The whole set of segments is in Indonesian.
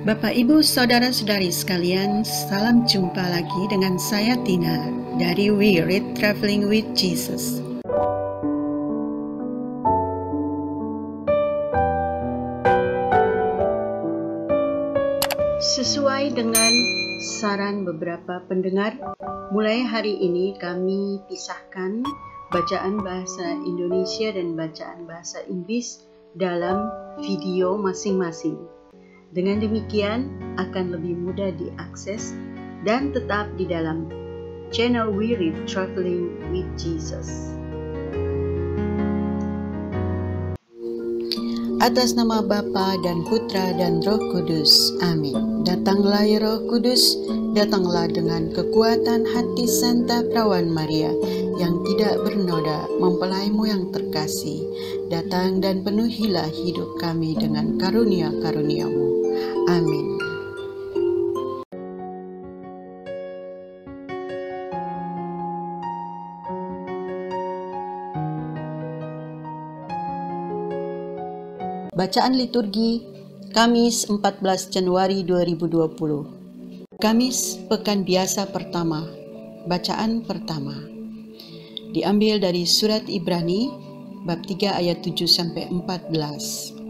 Bapak, Ibu, Saudara-saudari sekalian, salam jumpa lagi dengan saya Tina dari We Read Traveling with Jesus. Sesuai dengan saran beberapa pendengar, mulai hari ini kami pisahkan bacaan bahasa Indonesia dan bacaan bahasa Inggris dalam video masing-masing. Dengan demikian akan lebih mudah diakses dan tetap di dalam channel We Read Traveling with Jesus. Atas nama Bapa dan Putra dan Roh Kudus. Amin. Datanglah ya Roh Kudus, datanglah dengan kekuatan hati Santa Perawan Maria yang tidak bernoda, mempelaimu yang terkasih. Datang dan penuhilah hidup kami dengan karunia-karuniamu. Amin. Bacaan liturgi Kamis 14 Januari 2020. Kamis pekan biasa pertama. Bacaan pertama diambil dari surat Ibrani bab 3 ayat 7 sampai 14.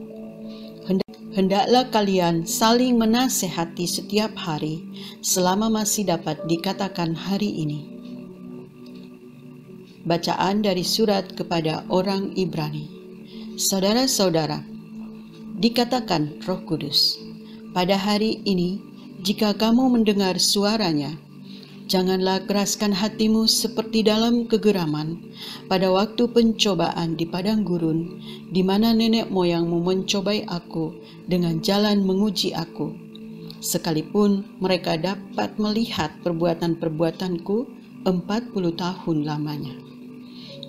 Hendaklah kalian saling menasehati setiap hari selama masih dapat dikatakan hari ini. Bacaan dari surat kepada orang Ibrani. Saudara-saudara, dikatakan Roh Kudus, pada hari ini jika kamu mendengar suaranya, janganlah keraskan hatimu seperti dalam kegeraman pada waktu pencobaan di padang gurun, di mana nenek moyangmu mencobai aku dengan jalan menguji aku. Sekalipun mereka dapat melihat perbuatan-perbuatanku 40 tahun lamanya.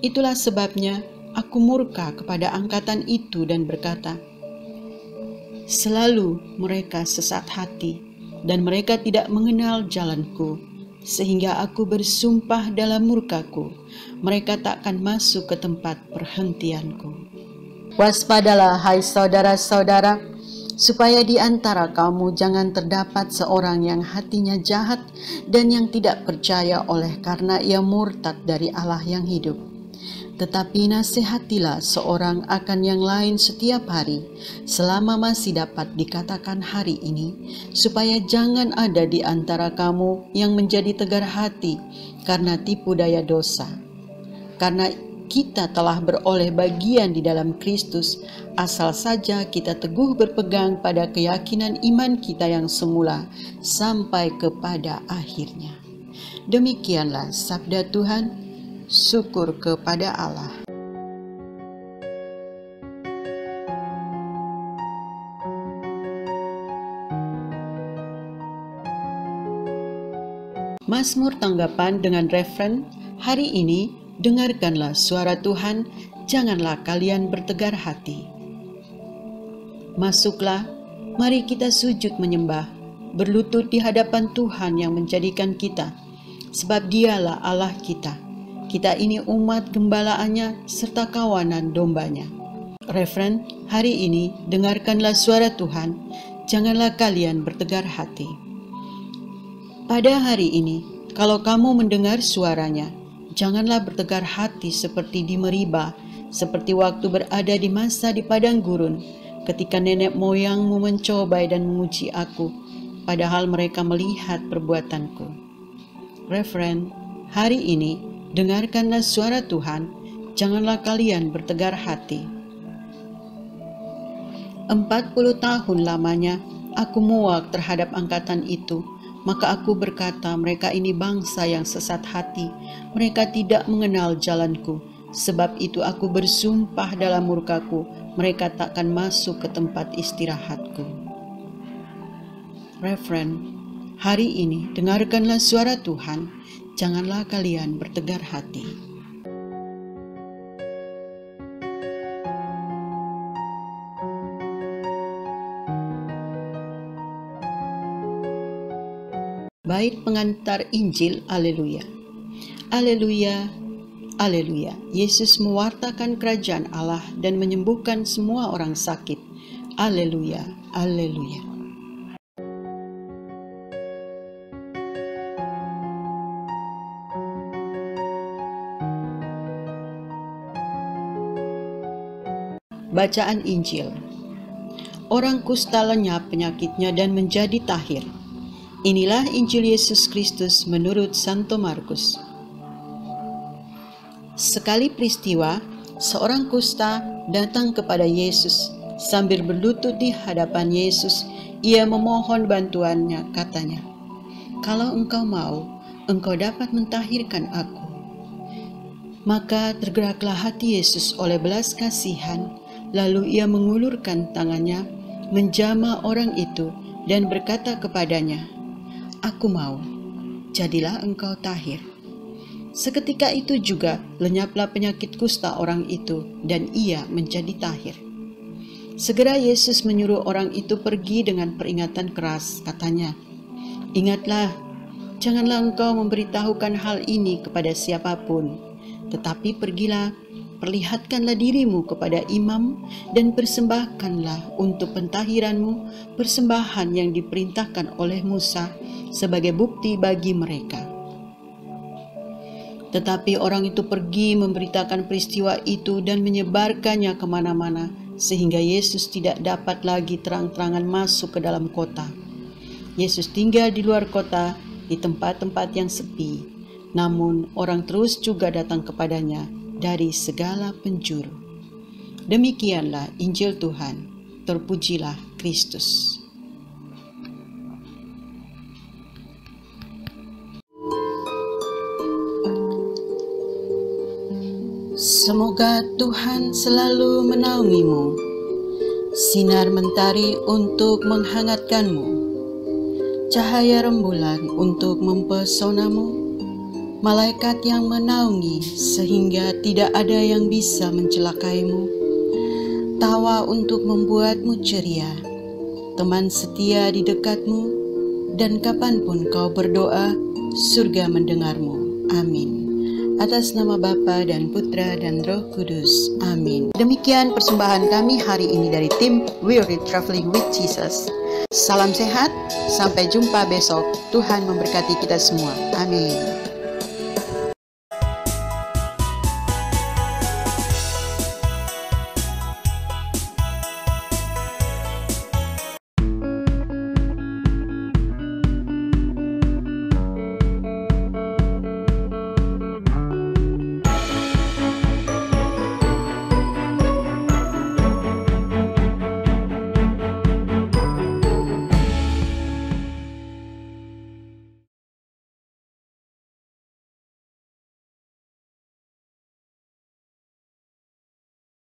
Itulah sebabnya aku murka kepada angkatan itu dan berkata, selalu mereka sesat hati dan mereka tidak mengenal jalanku. Sehingga aku bersumpah dalam murkaku, mereka takkan masuk ke tempat perhentianku. Waspadalah hai saudara-saudara, supaya di antara kamu jangan terdapat seorang yang hatinya jahat dan yang tidak percaya oleh karena ia murtad dari Allah yang hidup. Tetapi nasihatilah seorang akan yang lain setiap hari, selama masih dapat dikatakan hari ini, supaya jangan ada di antara kamu yang menjadi tegar hati karena tipu daya dosa. Karena kita telah beroleh bagian di dalam Kristus, asal saja kita teguh berpegang pada keyakinan iman kita yang semula sampai kepada akhirnya. Demikianlah sabda Tuhan. Syukur kepada Allah. Mazmur tanggapan dengan referen, hari ini dengarkanlah suara Tuhan, janganlah kalian bertegar hati. Masuklah, mari kita sujud menyembah, berlutut di hadapan Tuhan yang menjadikan kita, sebab Dialah Allah kita. Kita ini umat gembalaannya serta kawanan dombanya. Referen, hari ini dengarkanlah suara Tuhan, janganlah kalian bertegar hati. Pada hari ini, kalau kamu mendengar suaranya, janganlah bertegar hati seperti di Meribah, seperti waktu berada di masa di padang gurun, ketika nenek moyangmu mencobai dan menguji aku, padahal mereka melihat perbuatanku. Referen, hari ini dengarkanlah suara Tuhan, janganlah kalian bertegar hati. 40 tahun lamanya aku muak terhadap angkatan itu, maka aku berkata, mereka ini bangsa yang sesat hati, mereka tidak mengenal jalanku. Sebab itu aku bersumpah dalam murkaku, mereka takkan masuk ke tempat istirahatku. Referen, hari ini dengarkanlah suara Tuhan, janganlah kalian bertegar hati. Bait pengantar Injil, Haleluya. Haleluya, haleluya. Yesus mewartakan kerajaan Allah dan menyembuhkan semua orang sakit. Haleluya, haleluya. Bacaan Injil. Orang kusta lenyap penyakitnya dan menjadi tahir. Inilah Injil Yesus Kristus menurut Santo Markus. Sekali peristiwa, seorang kusta datang kepada Yesus. Sambil berlutut di hadapan Yesus, ia memohon bantuannya, katanya, "Kalau engkau mau, engkau dapat mentahirkan aku." Maka tergeraklah hati Yesus oleh belas kasihan, lalu ia mengulurkan tangannya, menjamah orang itu dan berkata kepadanya, "Aku mau, jadilah engkau tahir." Seketika itu juga lenyaplah penyakit kusta orang itu dan ia menjadi tahir. Segera Yesus menyuruh orang itu pergi dengan peringatan keras, katanya, "Ingatlah, janganlah engkau memberitahukan hal ini kepada siapapun, tetapi pergilah, perlihatkanlah dirimu kepada imam dan persembahkanlah untuk pentahiranmu persembahan yang diperintahkan oleh Musa sebagai bukti bagi mereka." Tetapi orang itu pergi memberitakan peristiwa itu dan menyebarkannya kemana-mana, sehingga Yesus tidak dapat lagi terang-terangan masuk ke dalam kota. Yesus tinggal di luar kota, di tempat-tempat yang sepi, namun orang terus juga datang kepadanya dari segala penjuru. Demikianlah Injil Tuhan. Terpujilah Kristus. Semoga Tuhan selalu menaungimu, sinar mentari untuk menghangatkanmu, cahaya rembulan untuk mempesonamu, malaikat yang menaungi sehingga tidak ada yang bisa mencelakaimu, tawa untuk membuatmu ceria, teman setia di dekatmu, dan kapanpun kau berdoa, surga mendengarmu. Amin. Atas nama Bapa dan Putra dan Roh Kudus. Amin. Demikian persembahan kami hari ini dari tim We Read Traveling with Jesus. Salam sehat, sampai jumpa besok. Tuhan memberkati kita semua. Amin.